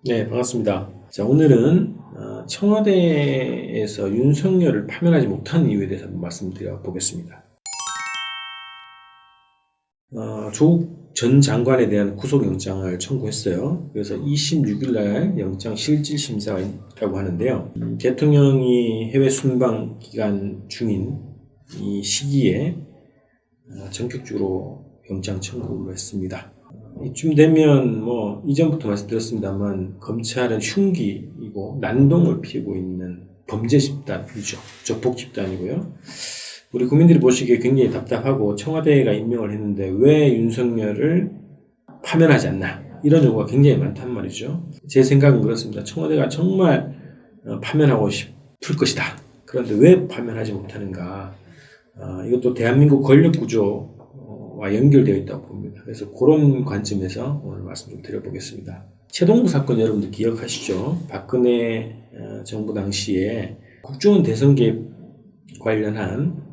네, 반갑습니다. 자, 오늘은 청와대에서 윤석열을 파면하지 못한 이유에 대해서 한번 말씀드려 보겠습니다. 조국 전 장관에 대한 구속영장을 청구했어요. 그래서 26일 날 영장 실질 심사가 있다고 하는데요. 대통령이 해외 순방 기간 중인 이 시기에 전격적으로 영장 청구를 했습니다. 이쯤 되면 이전부터 말씀드렸습니다만 검찰은 흉기이고 난동을 피우고 있는 범죄 집단이죠. 조폭 집단이고요. 우리 국민들이 보시기에 굉장히 답답하고 청와대가 임명을 했는데 왜 윤석열을 파면하지 않나, 이런 요구가 굉장히 많단 말이죠. 제 생각은 그렇습니다. 청와대가 정말 파면하고 싶을 것이다. 그런데 왜 파면하지 못하는가. 이것도 대한민국 권력구조와 연결되어 있다고 봅니다. 그래서 그런 관점에서 오늘 말씀 좀 드려보겠습니다. 최동욱 사건 여러분들 기억하시죠? 박근혜 정부 당시에 국정원 대선 개입 관련한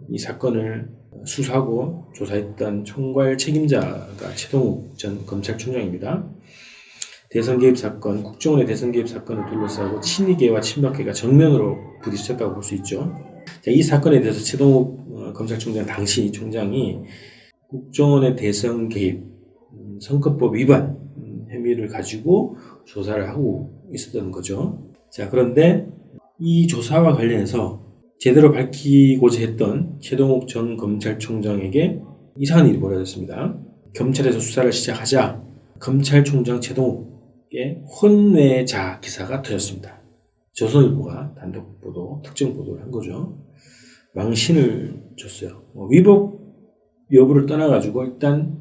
이 사건을 수사하고 조사했던 총괄 책임자가 최동욱 전 검찰총장입니다. 대선 개입 사건, 국정원의 대선 개입 사건을 둘러싸고 친이계와 친박계가 정면으로 부딪혔다고 볼 수 있죠. 이 사건에 대해서 최동욱 검찰총장 당시 총장이 국정원의 대선 개입, 선거법 위반 혐의를 가지고 조사를 하고 있었던 거죠. 자, 그런데 이 조사와 관련해서 제대로 밝히고자 했던 최동욱 전 검찰총장에게 이상한 일이 벌어졌습니다. 경찰에서 수사를 시작하자 검찰총장 최동욱의 혼외자 기사가 터졌습니다. 조선일보가 단독 보도, 특정 보도를 한 거죠. 망신을 줬어요. 위법 여부를 떠나가지고 일단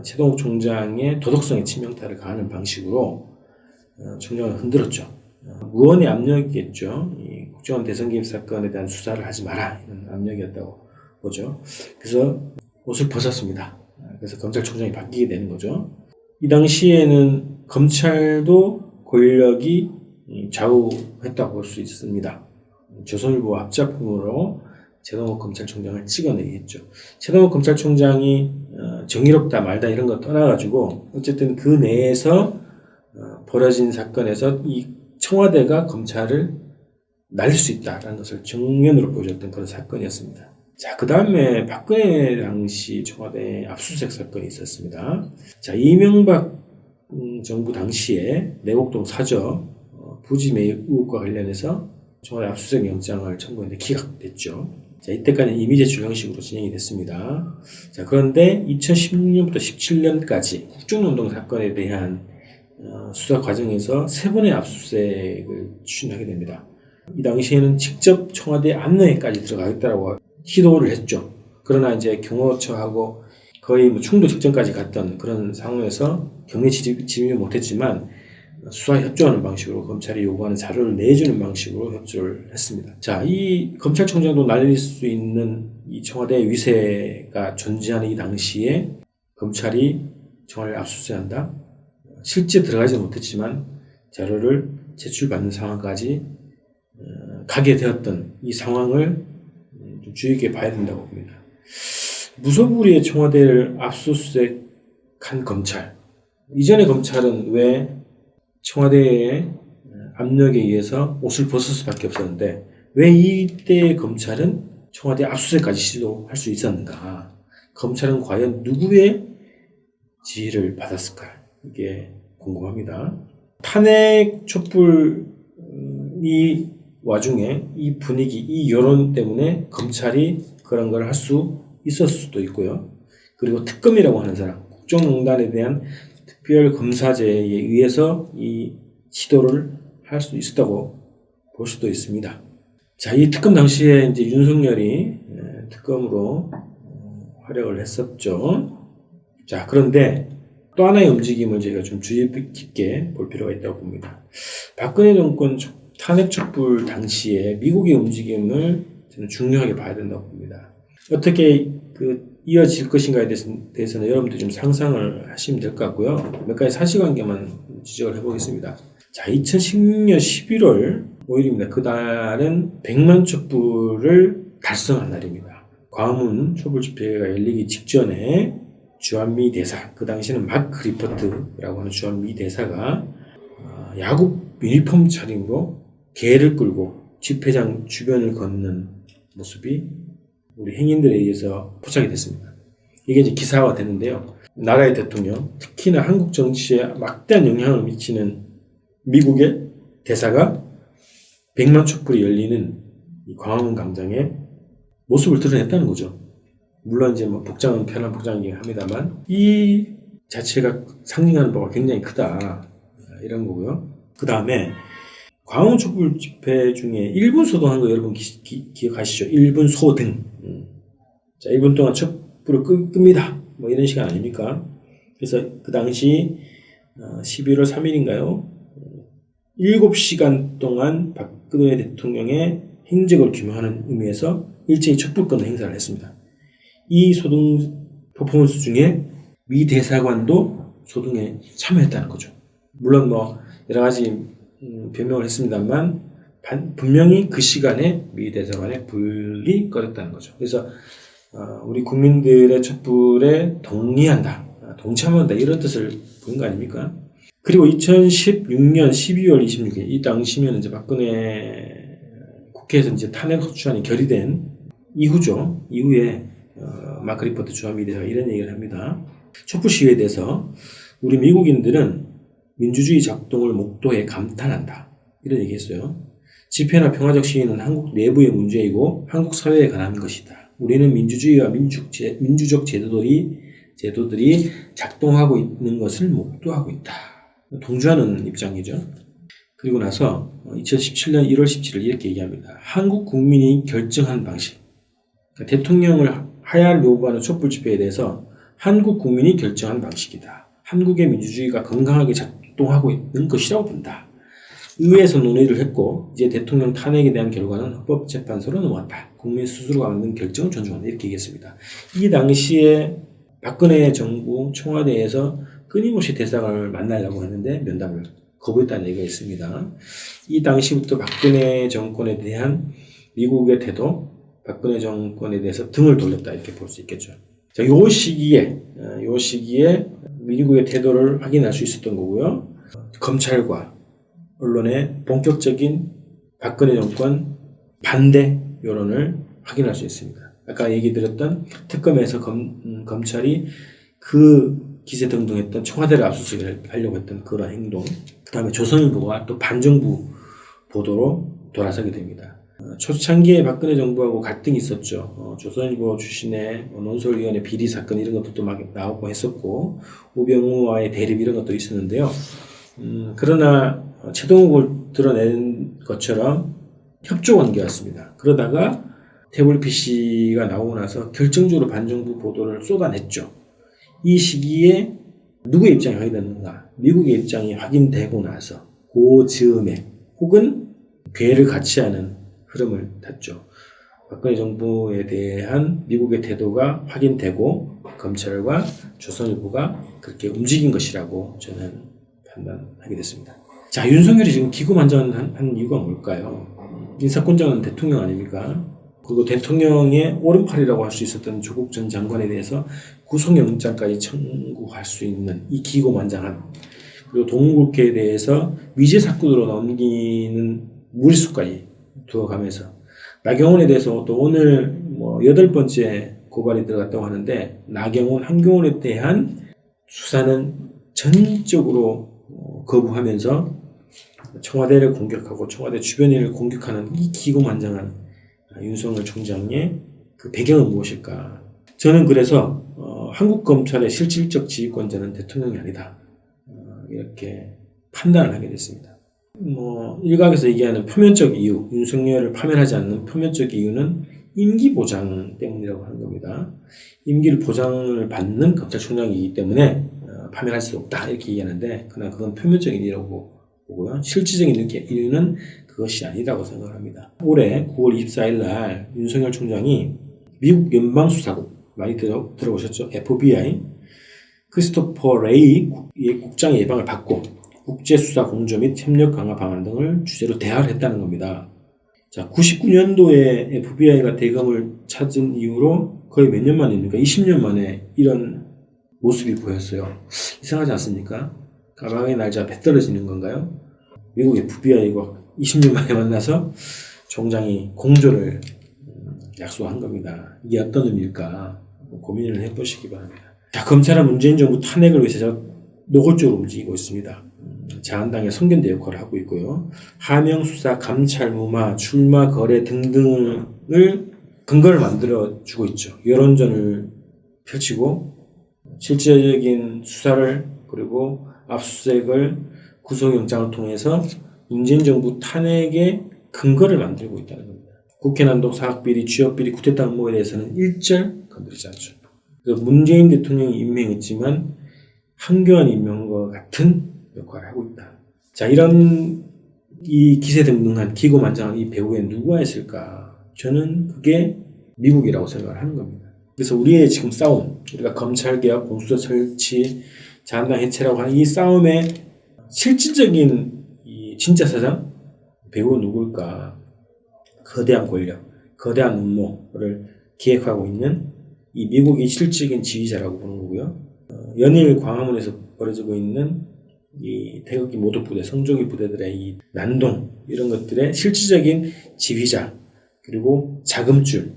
최동욱 총장의 도덕성에 치명타를 가하는 방식으로 총장을 흔들었죠. 무언의 압력이겠죠. 이 국정원 대선 개입 사건에 대한 수사를 하지 마라, 이런 압력이었다고 보죠. 그래서 옷을 벗었습니다. 그래서 검찰총장이 바뀌게 되는 거죠. 이 당시에는 검찰도 권력이 좌우했다고 볼 수 있습니다. 조선일보 합작품으로 최동욱 검찰총장을 찍어내게 했죠. 최동욱 검찰총장이 정의롭다 말다 이런 거 떠나가지고 어쨌든 그 내에서 벌어진 사건에서 이 청와대가 검찰을 날릴 수 있다라는 것을 정면으로 보여줬던 그런 사건이었습니다. 자, 그 다음에 박근혜 당시 청와대 압수수색 사건이 있었습니다. 자, 이명박 정부 당시에 내곡동 사저 부지 매입 의혹과 관련해서 청와대 압수수색 영장을 청구했는데 기각됐죠. 자, 이때까지는 임의 제출 형식으로 진행이 됐습니다. 자, 그런데 2016년부터 17년까지 국정농단 사건에 대한 수사 과정에서 3번의 압수수색을 추진하게 됩니다. 이 당시에는 직접 청와대 안내까지 들어가겠다라고 시도를 했죠. 그러나 이제 경호처하고 거의 충돌 직전까지 갔던 그런 상황에서 경례 진입을 못했지만 수사에 협조하는 방식으로 검찰이 요구하는 자료를 내주는 방식으로 협조를 했습니다. 자, 이 검찰총장도 날릴 수 있는 이 청와대 위세가 존재하는 이 당시에 검찰이 청와대를 압수수색한다? 실제 들어가지 못했지만 자료를 제출받는 상황까지 가게 되었던 이 상황을 좀 주의 깊게 봐야 된다고 봅니다. 무소불위의 청와대를 압수수색한 검찰. 이전의 검찰은 왜 청와대의 압력에 의해서 옷을 벗을 수밖에 없었는데 왜 이때의 검찰은 청와대 압수수색까지 시도할 수 있었는가? 검찰은 과연 누구의 지휘를 받았을까? 이게 궁금합니다. 탄핵 촛불 이 와중에 이 분위기, 이 여론 때문에 검찰이 그런 걸 할 수 있었을 수도 있고요. 그리고 특검이라고 하는 사람, 국정농단에 대한 특별검사제에 의해서 이 시도를 할 수 있었다고 볼 수도 있습니다. 자, 이 특검 당시에 이제 윤석열이 특검으로 활약을 했었죠. 자, 그런데 또 하나의 움직임을 저희가 좀 주의 깊게 볼 필요가 있다고 봅니다. 박근혜 정권 탄핵 촛불 당시에 미국의 움직임을 저는 중요하게 봐야 된다고 봅니다. 어떻게 이어질 것인가에 대해서는 여러분들이 좀 상상을 하시면 될 것 같고요. 몇 가지 사실관계만 지적을 해보겠습니다. 자, 2016년 11월 5일입니다. 그날은 100만 촛불을 달성한 날입니다. 광화문 촛불 집회가 열리기 직전에 주한미 대사, 그 당시에는 마크 리퍼트라고 하는 주한미 대사가 야구 유니폼 차림으로 개를 끌고 집회장 주변을 걷는 모습이 우리 행인들에 의해서 포착이 됐습니다. 이게 이제 기사화가 됐는데요. 나라의 대통령, 특히나 한국 정치에 막대한 영향을 미치는 미국의 대사가 100만 촛불이 열리는 이 광화문 광장에 모습을 드러냈다는 거죠. 물론 이제 뭐 복장은 편한 복장이긴 합니다만 이 자체가 상징하는 바가 굉장히 크다, 이런 거고요. 그 다음에 광화문 촛불 집회 중에 1분 소동한 거 여러분 기억하시죠? 1분 소등. 자, 1분 동안 촛불을 끕니다. 뭐 이런 시간 아닙니까? 그래서 그 당시 11월 3일인가요? 7시간 동안 박근혜 대통령의 행적을 규명하는 의미에서 일제히 촛불권을 행사를 했습니다. 이 소등 퍼포먼스 중에 미 대사관도 소등에 참여했다는 거죠. 물론 뭐 여러 가지 변명을 했습니다만 분명히 그 시간에 미 대사관에 불이 꺼졌다는 거죠. 그래서 우리 국민들의 촛불에 동의한다, 동참한다, 이런 뜻을 보인 거 아닙니까? 그리고 2016년 12월 26일 이 당시면 이제 박근혜 국회에서 이제 탄핵 소추안이 결의된 이후죠. 이후에 마크 리포트 주한 미디어가 이런 얘기를 합니다. 촛불 시위에 대해서 우리 미국인들은 민주주의 작동을 목도해 감탄한다, 이런 얘기했어요. 집회나 평화적 시위는 한국 내부의 문제이고 한국 사회에 관한 것이다. 우리는 민주주의와 민주적 제도들이 작동하고 있는 것을 목도하고 있다. 동조하는 입장이죠. 그리고 나서 2017년 1월 17일 이렇게 얘기합니다. 한국 국민이 결정한 방식, 그러니까 대통령을 하야를 요구하는 촛불 집회에 대해서 한국 국민이 결정한 방식이다. 한국의 민주주의가 건강하게 작동하고 있는 것이라고 본다. 의회에서 논의를 했고 이제 대통령 탄핵에 대한 결과는 헌법재판소로 넘어갔다. 국민 스스로가 만든 결정을 존중한다, 이렇게 얘기했습니다. 이 당시에 박근혜 정부 청와대에서 끊임없이 대사관을 만나려고 했는데 면담을 거부했다는 얘기가 있습니다. 이 당시부터 박근혜 정권에 대한 미국의 태도, 박근혜 정권에 대해서 등을 돌렸다, 이렇게 볼 수 있겠죠. 자, 요 시기에 미국의 태도를 확인할 수 있었던 거고요. 검찰과 언론의 본격적인 박근혜 정권 반대 여론을 확인할 수 있습니다. 아까 얘기 드렸던 특검에서 검찰이 그 기세등등했던 청와대를 압수수색을 하려고 했던 그런 행동, 그 다음에 조선일보가 또 반정부 보도로 돌아서게 됩니다. 초창기에 박근혜 정부하고 갈등이 있었죠. 조선일보 출신의 논설위원회 비리 사건 이런 것들도 막 나오고 했었고 우병우와의 대립 이런 것도 있었는데요. 그러나 최동욱을 드러낸 것처럼 협조 관계였습니다. 그러다가 태블릿 PC가 나오고 나서 결정적으로 반정부 보도를 쏟아냈죠. 이 시기에 누구의 입장이 확인됐는가? 미국의 입장이 확인되고 나서 그 즈음에 혹은 괴를 같이 하는 흐름을 탔죠. 박근혜 정부에 대한 미국의 태도가 확인되고 검찰과 조선일보가 그렇게 움직인 것이라고 저는 판단하게 됐습니다. 자, 윤석열이 지금 기고만장한 이유가 뭘까요? 인사권자는 대통령 아닙니까? 그리고 대통령의 오른팔이라고 할 수 있었던 조국 전 장관에 대해서 구속영장까지 청구할 수 있는 이 기고만장한, 그리고 동물국회에 대해서 위죄 사건으로 넘기는 무리수까지 두어가면서 나경원에 대해서 또 오늘 8번째 고발이 들어갔다고 하는데 나경원, 한경원에 대한 수사는 전적으로 거부하면서 청와대를 공격하고 청와대 주변인을 공격하는 이 기고만장한 윤석열 총장의 그 배경은 무엇일까? 저는 그래서 한국 검찰의 실질적 지휘권자는 대통령이 아니다, 이렇게 판단을 하게 됐습니다. 일각에서 얘기하는 표면적 이유, 윤석열을 파면하지 않는 표면적 이유는 임기 보장 때문이라고 하는 겁니다. 임기를 보장을 받는 검찰총장이기 때문에 파면할 수 없다, 이렇게 얘기하는데 그러나 그건 표면적인 이유라고 보고요. 실질적인 이유는 그것이 아니라고 생각합니다. 올해 9월 24일 날 윤석열 총장이 미국 연방수사국, 많이 들어보셨죠? FBI 크리스토퍼 레이의 국장의 예방을 받고 국제수사 공조 및 협력 강화 방안 등을 주제로 대화를 했다는 겁니다. 자, 99년도에 FBI가 대검을 찾은 이후로 거의 몇 년 만입니까? 20년 만에 이런 모습이 보였어요. 이상하지 않습니까? 가방의 날짜 배 떨어지는 건가요? 미국 FBI가 20년 만에 만나서 총장이 공조를 약속한 겁니다. 이게 어떤 의미일까 고민을 해보시기 바랍니다. 자, 검찰은 문재인 정부 탄핵을 위해서 노골적으로 움직이고 있습니다. 자한당의 선견대 역할을 하고 있고요. 하명 수사, 감찰, 무마, 출마, 거래 등등을 근거를 만들어주고 있죠. 여론전을 펼치고 실질적인 수사를 그리고 압수수색을 구속영장을 통해서 문재인 정부 탄핵의 근거를 만들고 있다는 겁니다. 국회 난동 사학비리, 취업비리, 쿠데타 음모에 대해서는 일절 건드리지 않죠. 문재인 대통령이 임명했지만 한교안 임명과 같은 역할을 하고 있다. 자, 이런 이 기세등등한 기고만장한 이 배후에 누가 있을까? 저는 그게 미국이라고 생각을 하는 겁니다. 그래서 우리의 지금 싸움, 우리가 검찰개혁, 공수처 설치, 자한당 해체라고 하는 이 싸움의 실질적인 이 진짜 사장 배우 누굴까? 거대한 권력, 거대한 음모를 기획하고 있는 이 미국이 실질적인 지휘자라고 보는 거고요. 연일 광화문에서 벌어지고 있는 이 태극기 모독부대, 성조기 부대들의 이 난동 이런 것들의 실질적인 지휘자 그리고 자금줄,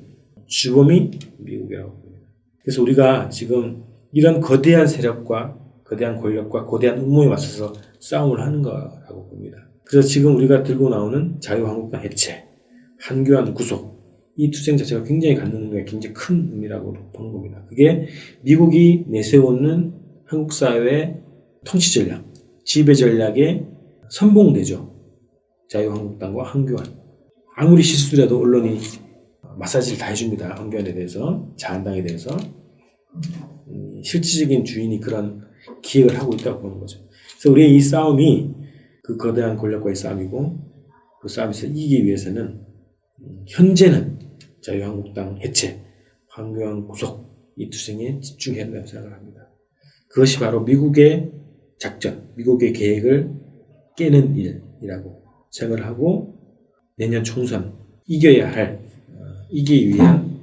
주범이 미국이라고 봅니다. 그래서 우리가 지금 이런 거대한 세력과 거대한 권력과 거대한 음모에 맞서서 싸움을 하는 거라고 봅니다. 그래서 지금 우리가 들고 나오는 자유한국당 해체, 한교안 구속 이 투쟁 자체가 굉장히 갖는 의미가 굉장히 큰 의미라고 보는 겁니다. 그게 미국이 내세우는 한국 사회의 통치 전략, 지배 전략의 선봉대죠. 자유한국당과 한교안. 아무리 실수라도 언론이 마사지를 다 해줍니다. 한교안에 대해서, 자한당에 대해서. 실질적인 주인이 그런 기획을 하고 있다고 보는 거죠. 그래서 우리의 이 싸움이 그 거대한 권력과의 싸움이고 그 싸움에서 이기기 위해서는 현재는 자유한국당 해체, 한교안 구속 이 투쟁에 집중해야 한다고 생각을 합니다. 그것이 바로 미국의 작전, 미국의 계획을 깨는 일이라고 생각을 하고 내년 총선 이겨야 할, 이기기 위한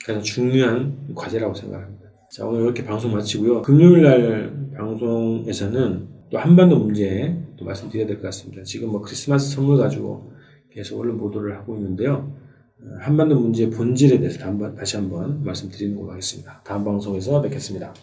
가장 중요한 과제라고 생각합니다. 자, 오늘 이렇게 방송 마치고요. 금요일 날 방송에서는 또 한반도 문제 또 말씀드려야 될 것 같습니다. 지금 뭐 크리스마스 선물 가지고 계속 언론 보도를 하고 있는데요. 한반도 문제의 본질에 대해서 다시 한번 말씀드리는 걸로 하겠습니다. 다음 방송에서 뵙겠습니다.